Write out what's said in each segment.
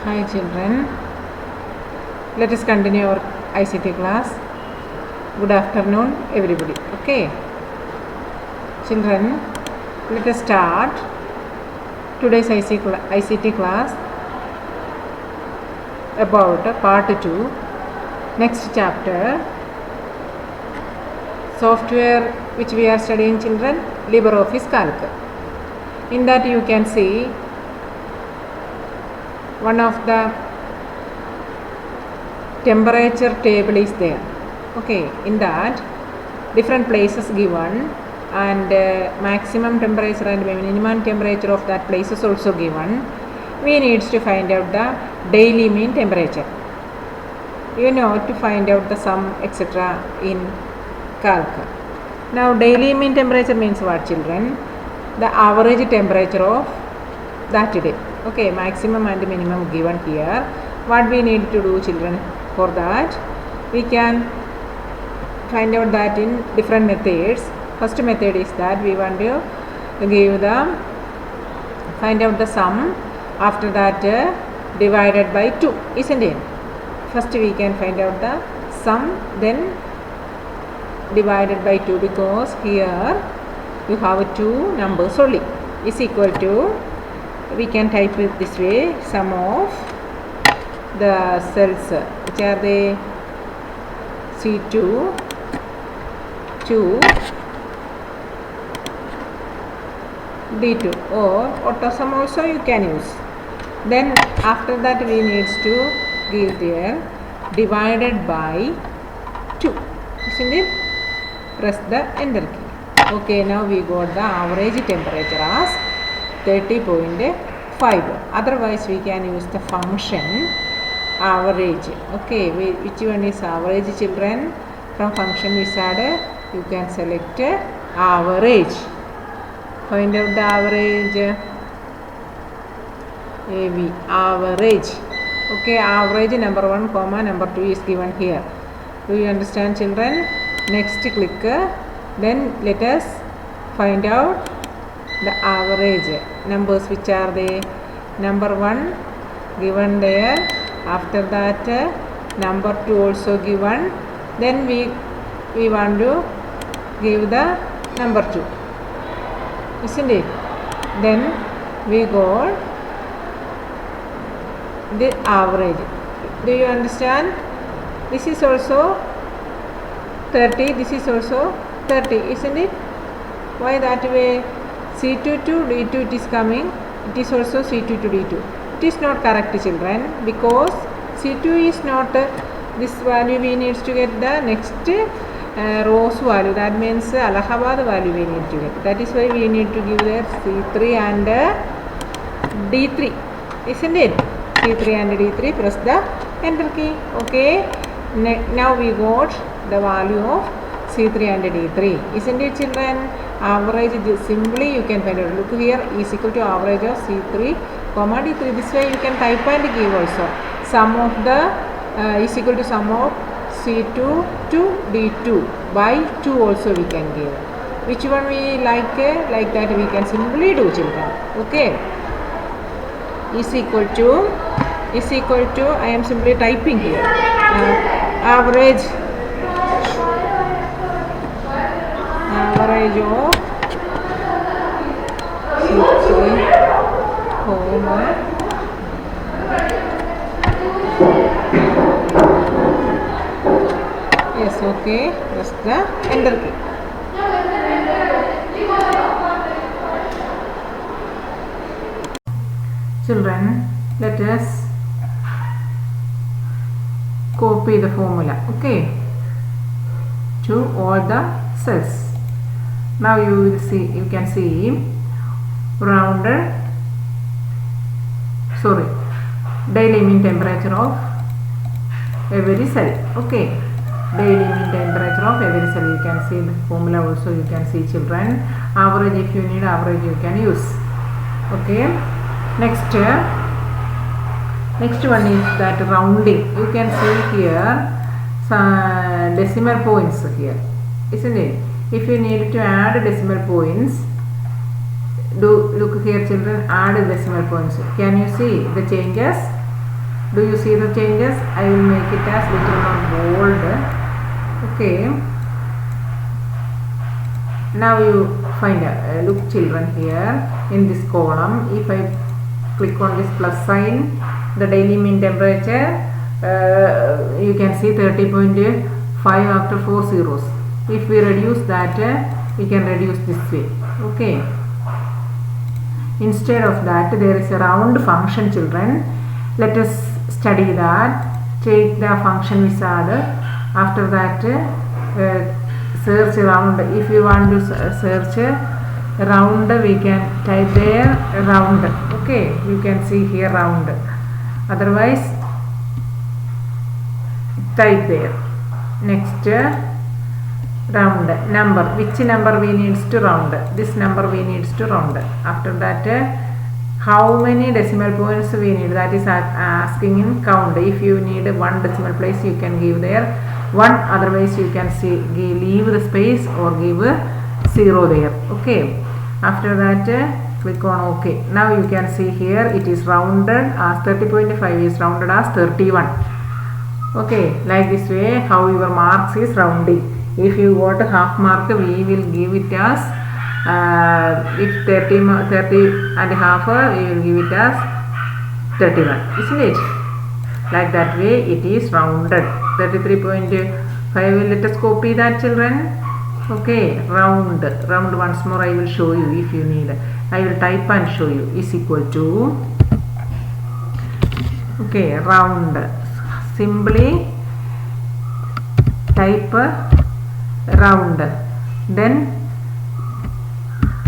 Hi children, let us continue our ICT class. Good afternoon everybody. Okay children, let us start today's ICT class about part 2, next chapter, software which we are studying children, LibreOffice Calc. In that you can see one of the temperature table is there. Okay, in that different places given and maximum temperature and minimum temperature of that place is also given. We needs to find out the daily mean temperature. You know, to find out the sum etc. in calc. Now daily mean temperature means what children? The average temperature of that day. Okay, maximum and minimum given here. What we need to do children for that? We can find out that in different methods. First method is that we want to give the find out the sum, after that divided by 2, isn't it? First we can find out the sum, then divided by 2, because here you have two numbers only, is equal to, we can type it this way, sum of the cells which are the C2 to D2, or auto sum also you can use. Then after that we needs to give there divided by 2, isn't it? Press the enter key. Okay, now we got the average temperature as 30.5. Otherwise we can use the function average. Okay, which one is average children? From function wizard you can select average. Find out the average. AV average. Okay, average number 1 comma number 2 is given here. Do you understand children? Next click, then let us find out the average numbers, which are the number 1 given there, after that number 2 also given, then we want to give the number 2, isn't it? Then we got the average. Do you understand? This is also 30, this is also 30, isn't it? Why that way? C2 to D2 it is coming, it is also C2 to D2. It is not correct children, because C2 is not this value, we need to get the next rows value, that means Allahabad value we need to get. That is why we need to give there C3 and D3, isn't it? C3 and D3, press the enter key. Okay, now we got the value of C3 and D3, isn't it children? Average simply you can find out. Look here, is equal to average of C3 comma D3. This way you can type and give also. Sum of the is equal to sum of C2 to D2 by 2 also we can give. Which one we like that we can simply do children. Okay, is equal to I am simply typing here average of C3 comma yes, okay, press the enter key. Children, let us copy the formula, okay, to all the cells. Now you can see daily mean temperature of every cell. Okay, daily mean temperature of every cell. You can see the formula also, you can see children. Average, if you need average you can use. Okay, next one is that rounding. You can see here some decimal points here, isn't it? If you need to add decimal points, look here children, add decimal points. Can you see the changes? Do you see the changes? I will make it as little more bold. Okay. Now you find look children here in this column. If I click on this plus sign, the daily mean temperature, you can see 30.5 after 4 zeros. If we reduce that, we can reduce this way. Okay. Instead of that, there is a round function, children. Let us study that. Take the function wizard. After that, search round. If you want to search round, we can type there round. Okay, you can see here round. Otherwise, type there. Next, round number. Which number we needs to round? This number we needs to round. After that, how many decimal points we need? That is asking in count. If you need one decimal place, you can give there 1. Otherwise, you can see leave the space or give 0 there. Okay. After that, click on OK. Now you can see here it is rounded as 30.5 is rounded as 31. Okay, like this way how your marks is rounding. If you got half mark, we will give it as if 30 and half, we will give it as 31, isn't it? Like that way it is rounded. 33.5. Let us copy that, children. Okay, round once more. I will show you if you need. I will type and show you. Is equal to, okay, round. Simply type round, then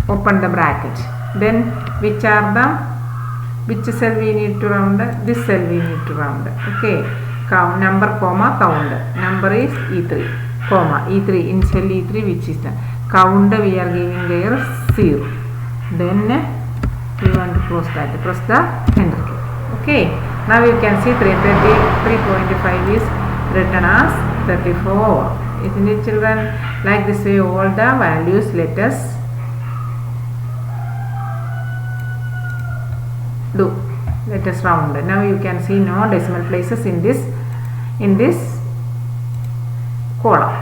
open the bracket. Then which cell we need to round? This cell we need to round. Okay, count number comma count. Number is E3 comma E3 in cell E3, which is the count we are giving there 0. Then we want to close that. Press the enter key. Okay. Now you can see 333.5 is written as 34. Isn't it, children? Like this way all the values let us do. Let us round. Now you can see no decimal places in this column.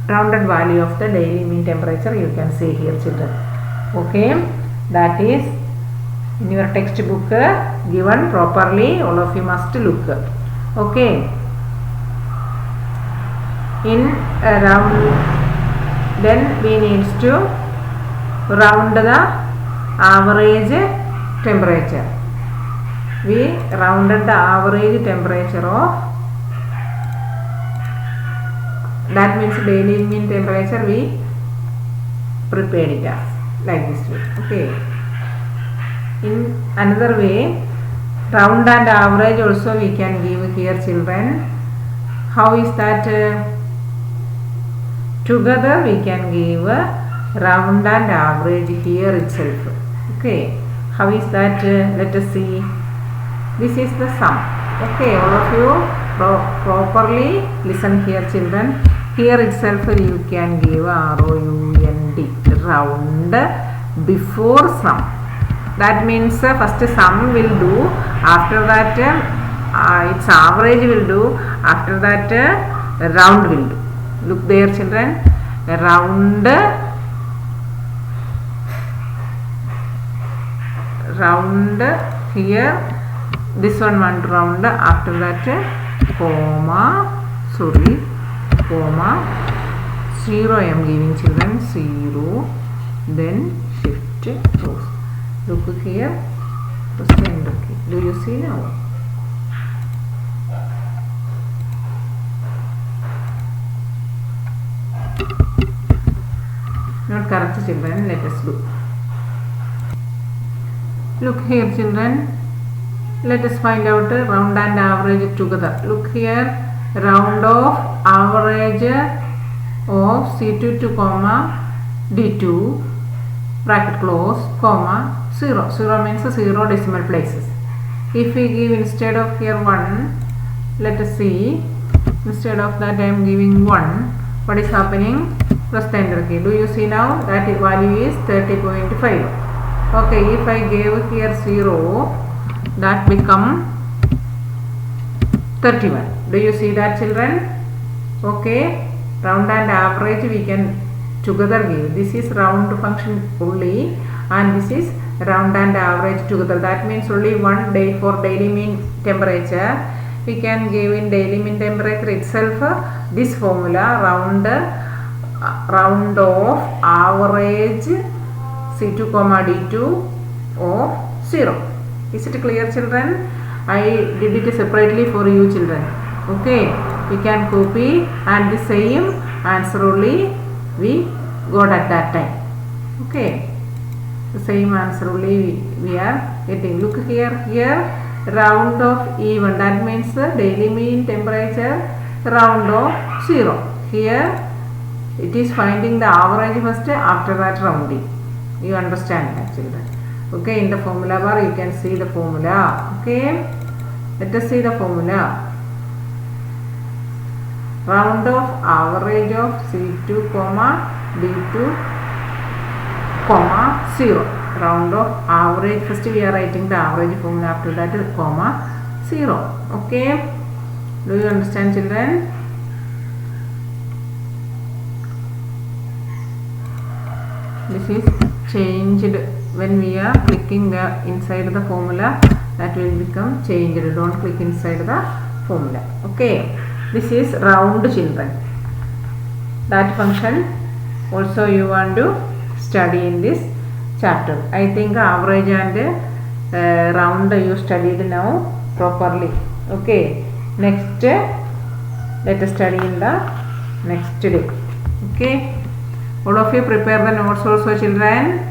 Rounded value of the daily mean temperature you can see here, children. Okay, that is in your textbook given properly. All of you must look. Okay, in round, then we needs to round the average temperature. We rounded the average temperature of, that means daily mean temperature we prepared it as like this way. Okay, in another way, round and average also we can give here, children. How is that? Together we can give round and average here itself. Okay, how is that? Let us see. This is the sum. Okay, all of you properly listen here, children. Here itself you can give ROUND, round, before sum. That means first sum will do, after that its average will do, after that round will do. Look there, children. Round here, this one round, after that comma 0 I am giving, children, 0, then shift close. Look here, press the enter key. Do you see now? Not correct, children. Let us do. Look here, children. Let us find out round and average together. Look here, round of average of C2 to comma D2, bracket close, comma 0. 0 means 0 decimal places. If we give instead of here 1, let us see. Instead of that I am giving 1. What is happening? Press the enter key. Do you see now? That value is 30.5. Okay, if I gave here 0, that become 31. Do you see that, children? Okay, round and average we can together give. This is round function only and this is round and average together. That means only one day for daily mean temperature. We can give in daily mean temperature itself this formula round of average C2 comma D2 of 0. Is it clear, children? I did it separately for you, children. Okay, we can copy and the same answer only we got at that time. Okay, the same answer only we are getting. Look here, round of even, that means the daily mean temperature round of 0. Here it is finding the average first, after that rounding. You understand that, children? Okay, in the formula bar you can see the formula. Okay, let us see the formula. Round of average of C2 comma D2 comma 0. Round of average, first we are writing the average formula, after that comma 0. Okay, do you understand, children? This is changed when we are clicking the inside the formula, that will become changed. Don't click inside the formula. Okay, this is round, children. That function also you want to study in this chapter. I think average and round you studied now properly. Okay, next let us study in the next day. Okay, all of you prepare the notes also, children.